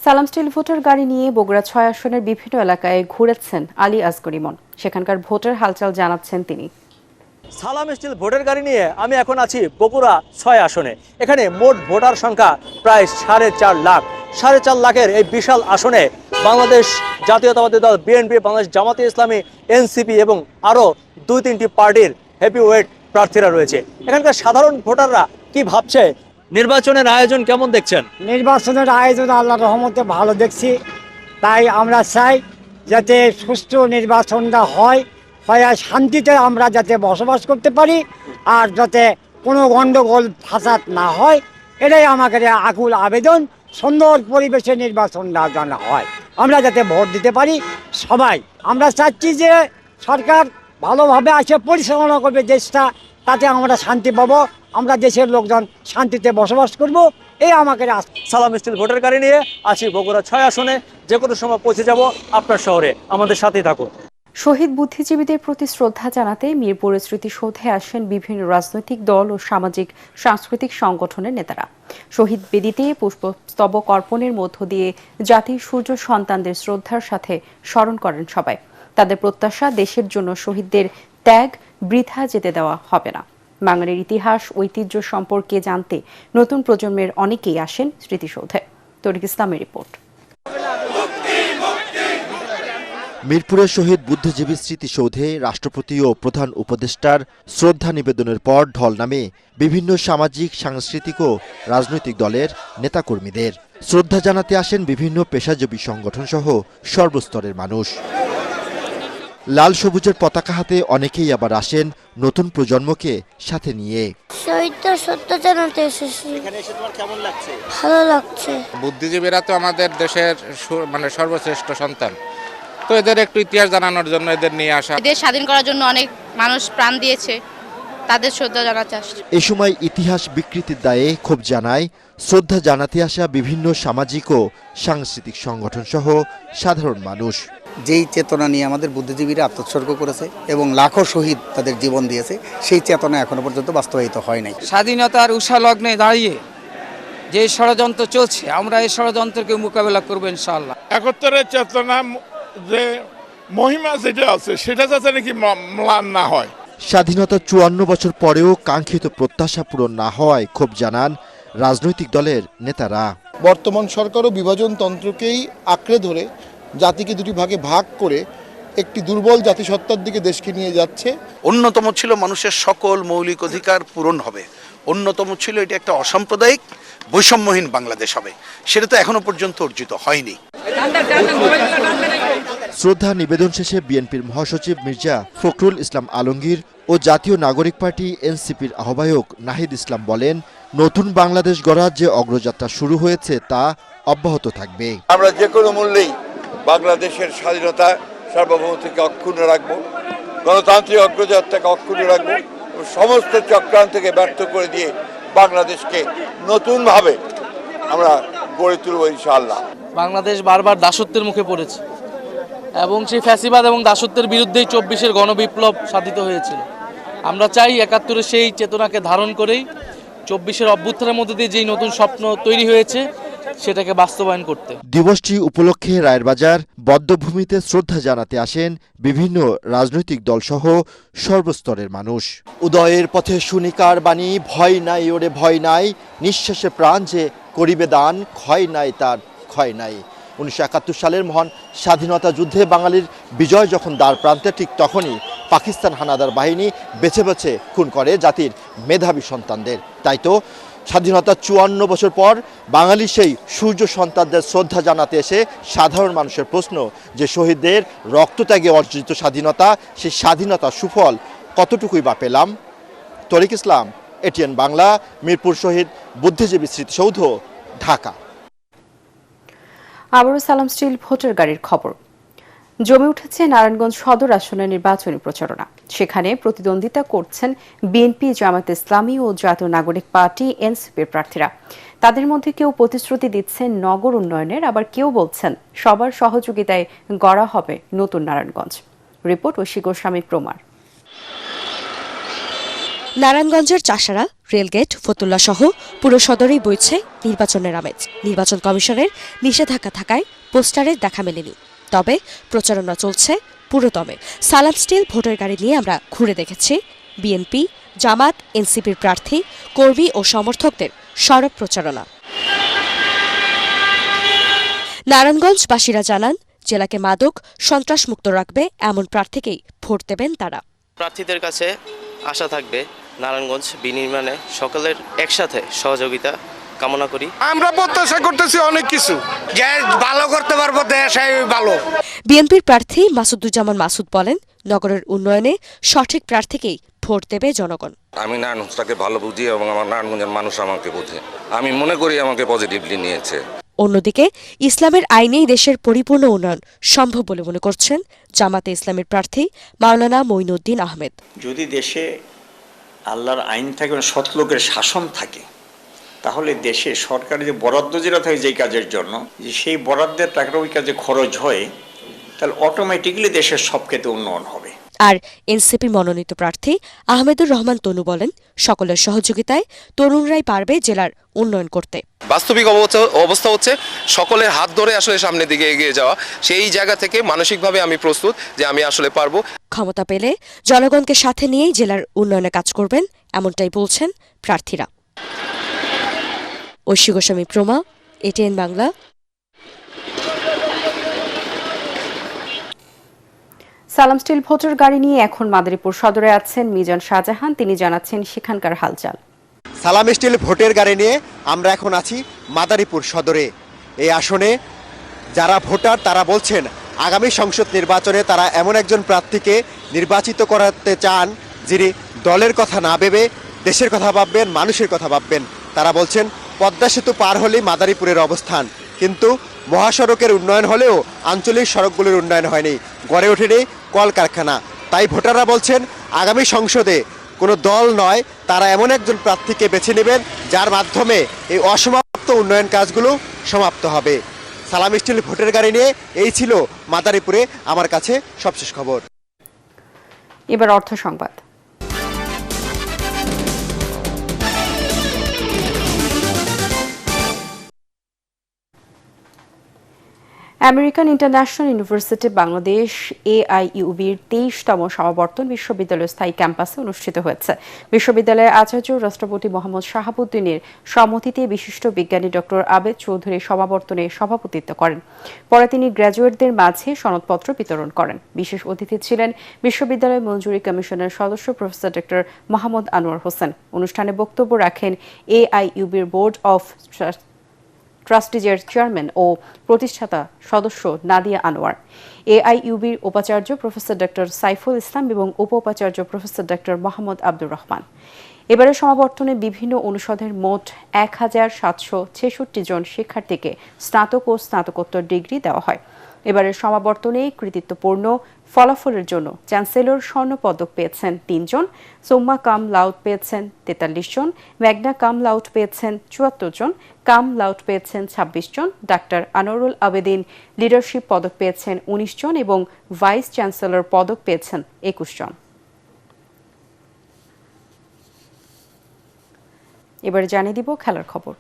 সালাম স্টিল ভোটার গাড়ি নিয়ে বগুড়া 6 আসনের বিভিন্ন এলাকায় ঘুরেছেন আলী আসগর ইমন। সেখানকার ভোটার হালচাল জানাচ্ছেন তিনি। সালাম স্টিল ভোটার গাড়ি নিয়ে আমি এখন আছি বগুড়া 6 আসনে। এখানে মোট ভোটার সংখ্যা প্রায় 4.5 লাখ। 4.5 লাখের এই বিশাল আসনে বাংলাদেশ জাতীয়তাবাদী দল বিএনপি, বাংলাদেশ জামাতে ইসলামী, এনসিপি এবং আরও 2-3টি পার্টির হেভিওয়েট প্রার্থীরা রয়েছে। এখানকার সাধারণ ভোটাররা কি ভাবছে, নির্বাচনের আয়োজন কেমন দেখছেন? নির্বাচনের আয়োজন আল্লাহর রহমতে ভালো দেখছি। তাই আমরা চাই যাতে সুষ্ঠু নির্বাচনটা হয়, শান্তিতে আমরা যাতে বসবাস করতে পারি আর যাতে কোনো গণ্ডগোল ফাসাদ না হয়, এটাই আমাদের আকুল আবেদন। সুন্দর পরিবেশে নির্বাচনটা যেন হয়, আমরা যাতে ভোট দিতে পারি সবাই। আমরা চাচ্ছি যে সরকার ভালোভাবে আসে পরিচালনা করবে দেশটা, তাতে আমরা শান্তি পাবো, আমরা দেশের লোকজন শান্তিতে বসবাস করব, এই আমাকে। সালাম স্টিল ভোটার গাড়ি নিয়ে আছি বগুড়া 6 আসনে। যে কোনো সময় পৌঁছে যাব আপনার শহরে, আমাদের সাথেই থাকুন। শহীদ বুদ্ধিজীবীদের প্রতি শ্রদ্ধা জানাতে মিরপুরের স্মৃতিসৌধে আসেন বিভিন্ন রাজনৈতিক দল ও সামাজিক সাংস্কৃতিক সংগঠনের নেতারা। শহীদ বেদিতে পুষ্পস্তবক অর্পণের মধ্য দিয়ে জাতির সূর্য সন্তানদের শ্রদ্ধার সাথে স্মরণ করেন সবাই। তাদের প্রত্যাশা, দেশের জন্য শহীদদের ত্যাগ বৃথা যেতে দেওয়া হবে না। বাঙালির ইতিহাস, ঐতিহ্য সম্পর্কে জানতে নতুন প্রজন্মের অনেকেই আসেন স্মৃতিসৌধে। তরিক ইসলামের রিপোর্ট। মিরপুরের শহীদ বুদ্ধিজীবী স্মৃতিসৌধে রাষ্ট্রপতি ও প্রধান উপদেষ্টার শ্রদ্ধা নিবেদনের পর ঢল নামে বিভিন্ন সামাজিক, সাংস্কৃতিক ও রাজনৈতিক দলের নেতাকর্মীদের। শ্রদ্ধা জানাতে আসেন বিভিন্ন পেশাজীবী সংগঠন সহ সর্বস্তরের মানুষ। লাল সবুজের পতাকা হাতে অনেকেই আবার আসেন নতুন প্রজন্মকে সাথে নিয়ে। শহীদদের শ্রদ্ধা জানাতে এসেছি। এখানে এসে তোমার কেমন লাগছে? ভালো লাগছে। বুদ্ধিজীবীরা তো আমাদের দেশের সর্বশ্রেষ্ঠ সন্তান, তো এদের একটু ইতিহাস জানানোর জন্য এদের নিয়ে আসা। দেশ স্বাধীন করার জন্য অনেক মানুষ প্রাণ দিয়েছে, তাদের শ্রদ্ধা জানাতে আসছে। এ সময় ইতিহাস বিকৃতির দায়ে ক্ষোভ জানায় শ্রদ্ধা জানাতে আসা বিভিন্ন সামাজিক ও সাংস্কৃতিক সংগঠন সহ সাধারণ মানুষ। যেই চেতনা নিয়ে আমাদের বুদ্ধিজীবীরা আত্মোৎসর্গ করেছে এবং লাখো শহীদ তাদের জীবন দিয়েছে, সেই চেতনা এখনো পর্যন্ত বাস্তবায়িত হয় নাই। স্বাধীনতার উষালগ্নে দাঁড়িয়ে যে ষড়যন্ত্র চলছে, আমরা এই ষড়যন্ত্রকে মোকাবেলা করবো ইনশাআল্লাহ। একাত্তরের চেতনা যে মহিমা যেটা আছে সেটা যাতে নাকি ম্লান না হয়। স্বাধীনতা 54 বছর পরেও কাঙ্ক্ষিত প্রত্যাশা পূরণ না হওয়ায় ক্ষোভ জানান রাজনৈতিক দলের নেতারা। বর্তমান সরকারও বিভাজনতন্ত্রকেই আঁকড়ে ধরে জাতিকে দুটি ভাগে ভাগ করে একটি দুর্বল জাতিসত্তার দিকে দেশকে নিয়ে যাচ্ছে। অন্যতম ছিল মানুষের সকল মৌলিক অধিকার পূরণ হবে, অন্যতম ছিল এটা একটা অসাম্প্রদায়িক বৈষম্যহীন বাংলাদেশ হবে, সেটা তো এখনো পর্যন্ত অর্জিত হয়নি। শ্রদ্ধা নিবেদন শেষে বিএনপির মহাসচিব মির্জা ফখরুল ইসলাম আলমগীর ও জাতীয় নাগরিক পার্টি এনসিপির আহ্বায়ক নাহিদ ইসলাম বলেন, নতুন বাংলাদেশ গড়ার যে অগ্রযাত্রা শুরু হয়েছে তা অব্যাহত থাকবে। আমরা যে কোনো মূল্যেই বাংলাদেশের স্বাধীনতা, সার্বভৌমত্বকে অক্ষুণ্ণ রাখবো, গণতান্ত্রিক অগ্রযাত্রাকে অক্ষুণ্ণ রাখবো, সমস্ত চক্রান্তকে ব্যর্থ করে দিয়ে বাংলাদেশকে নতুনভাবে আমরা গড়ে তুলব ইনশাআল্লাহ। বাংলাদেশ বারবার দাসত্বের মুখে পড়েছে এবং সেই ফ্যাসিবাদ এবং দাসত্বের বিরুদ্ধেই 24-এর গণবিপ্লব সাধিত হয়েছিল। আমরা চাই 71-এর সেই চেতনাকে ধারণ করেই 24-এর অভ্যুত্থানের মধ্যে দিয়ে যেই নতুন স্বপ্ন তৈরি হয়েছে, সেটাকে বাস্তবায়ন করতে। দিবসটি উপলক্ষে রায়েরবাজার বদ্ধভূমিতে শ্রদ্ধা জানাতে আসেন বিভিন্ন রাজনৈতিক দলসহ সর্বস্তরের মানুষ। উদয়ের পথে শুনিকার বাণী, ভয় নাই ওরে ভয় নাই, নিঃশ্বাসে প্রাণ যে করিবে দান, ক্ষয় নাই তার ক্ষয় নাই। 1971 সালের মহান স্বাধীনতা যুদ্ধে বাঙালির বিজয় যখন দ্বার প্রান্তে, ঠিক তখনই পাকিস্তান হানাদার বাহিনী বেছে বেছে খুন করে জাতির মেধাবী সন্তানদের। তাই তো স্বাধীনতার 54 বছর পর বাঙালি সেই সূর্য সন্তানদের শ্রদ্ধা জানাতে এসে সাধারণ মানুষের প্রশ্ন যে শহীদদের রক্তত্যাগে অর্জিত স্বাধীনতা, সেই স্বাধীনতার সুফল কতটুকুই বা পেলাম? তরিক ইসলাম, এটিএন বাংলা, মিরপুর শহীদ বুদ্ধিজীবী স্মৃতিসৌধ, ঢাকা। আবারও সালাম স্টিল ভোটার গাড়ির খবর। জমে উঠেছে নারায়ণগঞ্জ সদর আসনের নির্বাচনী প্রচারণা। সেখানে প্রতিদ্বন্দ্বিতা করছেন বিএনপি, জামায়াত ইসলামী ও জাতীয় নাগরিক পার্টি এনসিপির প্রার্থীরা। তাদের মধ্যে কেউ প্রতিশ্রুতি দিচ্ছেন নগর উন্নয়নের, আবার কেউ বলছেন সবার সহযোগিতায় গড়া হবে নতুন নারায়ণগঞ্জ। রিপোর্ট ঐশী গোস্বামী প্রমার। নারায়ণগঞ্জের চাষারা, রেলগেট, ফতুল্লা সহ পুরো সদরেই বইছে নির্বাচনের আমেজ। নির্বাচন কমিশনের নিষেধাজ্ঞা থাকায় পোস্টারের দেখা মেলেনি, তবে প্রচারণা চলছে পুরোদমে। সালাম স্টিল ভোটার গাড়ি নিয়ে আমরা ঘুরে দেখেছি বিএনপি, জামাত, এনসিপির প্রার্থী, কর্মী ও সমর্থকদের সরব প্রচারণা। নারায়ণগঞ্জবাসীরা জানান, জেলাকে মাদক সন্ত্রাসমুক্ত রাখবে এমন প্রার্থীকেই ভোট দেবেন তারা। প্রার্থীদের কাছে আশা থাকবে নারায়ণগঞ্জ বিনির্মাণে সকলের একসাথে সহযোগিতা কামনা করি। আমরা প্রত্যাশা করতেছি অনেক কিছু, যে ভালো করতে পারবো দেশে ভালো। বিএনপির প্রার্থী মাসুদুজ্জামান মাসুদ বলেন, নগরের উন্নয়নে সঠিক প্রার্থীকেই ভোট দেবে জনগণ। আমি নারায়ণগঞ্জটাকে ভালো বুঝি এবং আমার নারায়ণগঞ্জের মানুষ আমাকে বোঝে। আমি মনে করি আমাকে পজিটিভলি নিয়েছে। অন্যদিকে ইসলামের আইনেই দেশের পরিপূর্ণ উন্নয়ন সম্ভব বলে মনে করছেন জামাতে ইসলামের প্রার্থী মাওলানা মঈনুদ্দিন আহমেদ। যদি দেশে আল্লাহর আইন থাকে, সৎ লোকের শাসন থাকে, তাহলে দেশে সরকারি যে বরাদ্দ যেটা থাকে যেই কাজের জন্য, সেই বরাদ্দের টাকাটা ওই কাজে খরচ হয়, তাহলে অটোমেটিক্যালি দেশের সব ক্ষেত্রে উন্নয়ন হবে। আর এনসিপি মনোনীত প্রার্থী আহমেদুর রহমান তনু বলেন, সকলের সহযোগিতায় তরুণরাই পারবে জেলার উন্নয়ন করতে। বাস্তবিক অবস্থা হচ্ছে সকলের হাত ধরে আসলে সামনের দিকে এগিয়ে যাওয়া। সেই জায়গা থেকে মানসিকভাবে আমি প্রস্তুত যে আমি আসলে পারবো। ক্ষমতা পেলে জনগণকে সাথে নিয়েই জেলার উন্নয়নে কাজ করবেন, এমনটাই বলছেন প্রার্থীরা। ঐশী গোস্বামী প্রমা, এটিএন বাংলা। সালাম স্টিল ভোটার গাড়ি নিয়ে এখন মাদারীপুর সদরে আছেন মিজান শাহজাহান। তিনি জানাচ্ছেন সেখানকার হালচাল। সালাম স্টিল ভোটের গাড়ি নিয়ে আমরা এখন আছি মাদারীপুর সদরে। এই আসনে যারা ভোটার তারা বলছেন আগামী সংসদ নির্বাচনে তারা এমন একজন প্রার্থীকে নির্বাচিত করাতে চান যিনি দলের কথা না ভেবে দেশের কথা ভাববেন, মানুষের কথা ভাববেন। তারা বলছেন পদ্মা সেতু পার হলেই মাদারীপুরের অবস্থান, কিন্তু মহাসড়কের উন্নয়ন হলেও আঞ্চলিক সড়কগুলোর উন্নয়ন হয়নি, গড়ে ওঠেনি কলকারখানা। তাই ভোটাররা বলছেন আগামী সংসদে কোনো দল নয়, তারা এমন একজন প্রার্থীকে বেছে নেবেন যার মাধ্যমে এই অসমাপ্ত উন্নয়ন কাজগুলো সমাপ্ত হবে। সালাম স্টিল ভোটের গাড়ি নিয়ে এই ছিল মাদারীপুরে আমার কাছে সবশেষ খবর। এবার অর্থ সংবাদ। আমেরিকান ইন্টারন্যাশনাল ইউনিভার্সিটি বাংলাদেশ AIUBর 23তম সমাবর্তন বিশ্ববিদ্যালয়ের স্থায়ী ক্যাম্পাসে অনুষ্ঠিত হয়েছে। বিশ্ববিদ্যালয়ের আচার্য রাষ্ট্রপতি মোহাম্মদ শাহাবুদ্দিনের সম্মতিতে বিশিষ্ট বিজ্ঞানী ডক্টর আবেদ চৌধুরী সমাবর্তনে সভাপতিত্ব করেন। পরে তিনি গ্র্যাজুয়েটদের মাঝে সনদপত্র বিতরণ করেন। বিশেষ অতিথি ছিলেন বিশ্ববিদ্যালয় মঞ্জুরি কমিশনের সদস্য প্রফেসর ডক্টর মোহাম্মদ আনোয়ার হোসেন। অনুষ্ঠানে বক্তব্য রাখেন AIUBর বোর্ড অফ ট্রাস্টিজের চেয়ারম্যান ও প্রতিষ্ঠাতা সদস্য নাদিয়া আনোয়ার। AIUBর উপাচার্য প্রফেসর ডক্টর সাইফুল ইসলাম এবং উপ উপাচার্য প্রফেসর ডক্টর মোহাম্মদ আব্দুর রহমান। এবারের সমাবর্তনে বিভিন্ন অনুষদের মোট 1766 জন শিক্ষার্থীকে স্নাতক ও স্নাতকোত্তর ডিগ্রি দেওয়া হয়। এবারের সমাবর্তনে কৃতিত্বপূর্ণ ফলাফলের জন্য চ্যান্সেলর স্বর্ণপদক পেয়েছেন 3 জন, সুম্মা কাম লাউড পেয়েছেন 43 জন, ম্যাগনা কাম লাউড পেয়েছেন 74 জন, কাম লাউড পেয়েছেন 26 জন, ডাক্তার আনোয়ারুল আবেদিন লিডারশিপ পদক পেয়েছেন 19 জন এবং ভাইস চ্যান্সেলর পদক পেয়েছেন 21 জন। এবার জানিয়ে দিব খেলার খবর।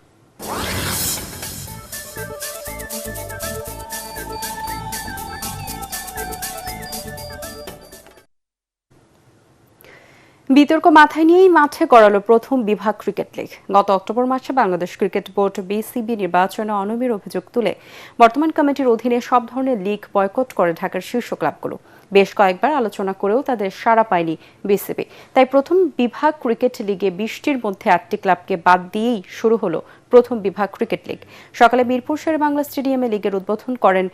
বিতর্ক মাথায় নিয়েই মাঠে গড়ালো প্রথম বিভাগ ক্রিকেট লীগ। গত অক্টোবর মাসে বাংলাদেশ ক্রিকেট বোর্ড বিসিবি নির্বাচনে অনিয়মের অভিযোগ তুলে বর্তমান কমিটির অধীনে সব ধরনের লীগ বয়কট করে ঢাকার শীর্ষ ক্লাবগুলো। বেশ কয়েকবার আলোচনা করেও তাদের সাড়া পায়নি বিসিবি। তাই প্রথম বিভাগ ক্রিকেট লিগে 20টির মধ্যে 8টি ক্লাবকে বাদ দিয়েই শুরু হলো প্রথম বিভাগ ক্রিকেট লীগ। সকালে মিরপুর শেরেবাংলা স্টেডিয়ামে লীগের উদ্বোধন করেন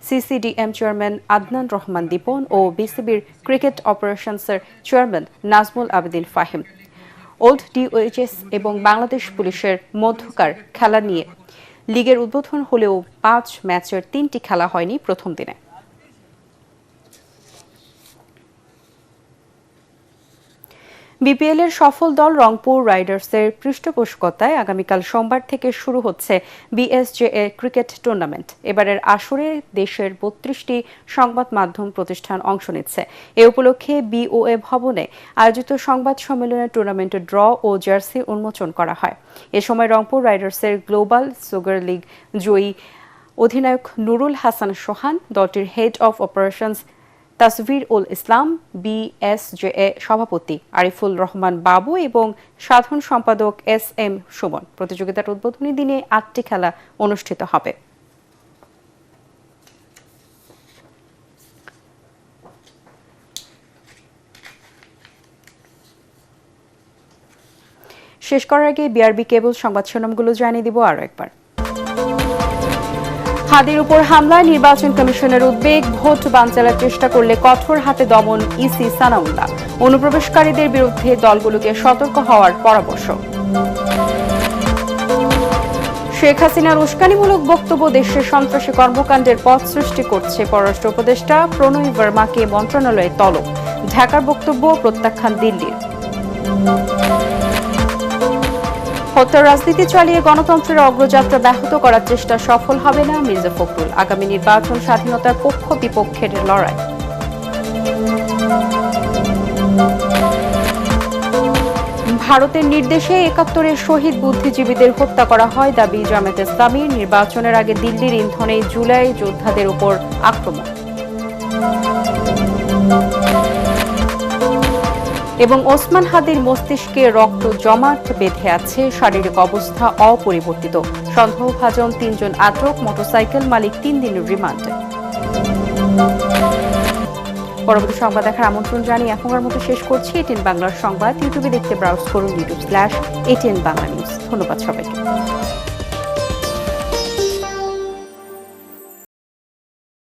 সিসিডিএম চেয়ারম্যান আদনান রহমান দীপন ও বিসিবির ক্রিকেট অপারেশনসের chairman Nazmul Abedin Fahim. Old DOHS এবং বাংলাদেশ পুলিশের মধ্যকার খেলা নিয়ে লীগের উদ্বোধন হলেও 5 ম্যাচের 3টি খেলা হয়নি প্রথম দিনে। বিপিএল এর সফল দল রংপুর রাইডার্সের পৃষ্ঠপোষকতায় আগামীকাল সোমবার থেকে শুরু হচ্ছে বিএসজেএ ক্রিকেট টুর্নামেন্ট। এবারের আসরে দেশের 32টি সংবাদ মাধ্যম প্রতিষ্ঠান অংশ নিচ্ছে। এ উপলক্ষে বিওএ ভবনে আয়োজিত সংবাদ সম্মেলনে টুর্নামেন্টের ড্র ও জার্সি উন্মোচন করা হয়। এ সময় রংপুর রাইডার্সের গ্লোবাল সুগার লিগ জয়ী অধিনায়ক নুরুল হাসান সোহান, দলটির head of operations Tasvir ul Islam, BSJA সভাপতি আরিফুল রহমান বাবু এবং সাধারণ সম্পাদক SM সুমন। প্রতিযোগিতার উদ্বোধনী দিনে 8টি খেলা অনুষ্ঠিত হবে। শেষ করার আগে বিআরবি কেবল সংবাদ শিরোনামগুলো জানিয়ে দিব আরো একবার। হাদির উপর হামলায় নির্বাচন কমিশনের উদ্বেগ, ভোট বানচালের চেষ্টা করলে কঠোর হাতে দমন ইসি সানাউল্লাহ। অনুপ্রবেশকারীদের বিরুদ্ধে দলগুলোকে সতর্ক হওয়ার পরামর্শ। শেখ হাসিনার উস্কানিমূলক বক্তব্য দেশের সন্ত্রাসী কর্মকাণ্ডের পথ সৃষ্টি করছে। পররাষ্ট্র উপদেষ্টা প্রণয় বর্মাকে মন্ত্রণালয়ে তলব। ঢাকার বক্তব্য প্রত্যাখ্যান দিল্লির। হত্যার রাজনীতি চালিয়ে গণতন্ত্রের অগ্রযাত্রা ব্যাহত করার চেষ্টা সফল হবে না মির্জা ফখরুল। আগামী নির্বাচন স্বাধীনতার পক্ষ বিপক্ষের লড়াই। ভারতের নির্দেশে 71 শহীদ বুদ্ধিজীবীদের হত্যা করা হয় দাবি জামায়াতে ইসলামীর। নির্বাচনের আগে দিল্লির ইন্ধনে জুলাই যোদ্ধাদের উপর আক্রমণ। এবং ওসমান হাদির মস্তিষ্কে রক্ত জমাট বেঁধে আছে, শারীরিক অবস্থা অপরিবর্তিত। সন্দেহভাজন 3 জন আটক, মোটরসাইকেল মালিক 3 দিনের রিমান্ডে। পরবর্তী সংবাদ দেখার আমন্ত্রণ জানিয়ে এখনকার মতো শেষ করছি ATN বাংলার সংবাদ। ইউটিউবে দেখতে ব্রাউজ করুন youtube/ATN বাংলা নিউজ। ধন্যবাদ সবাইকে।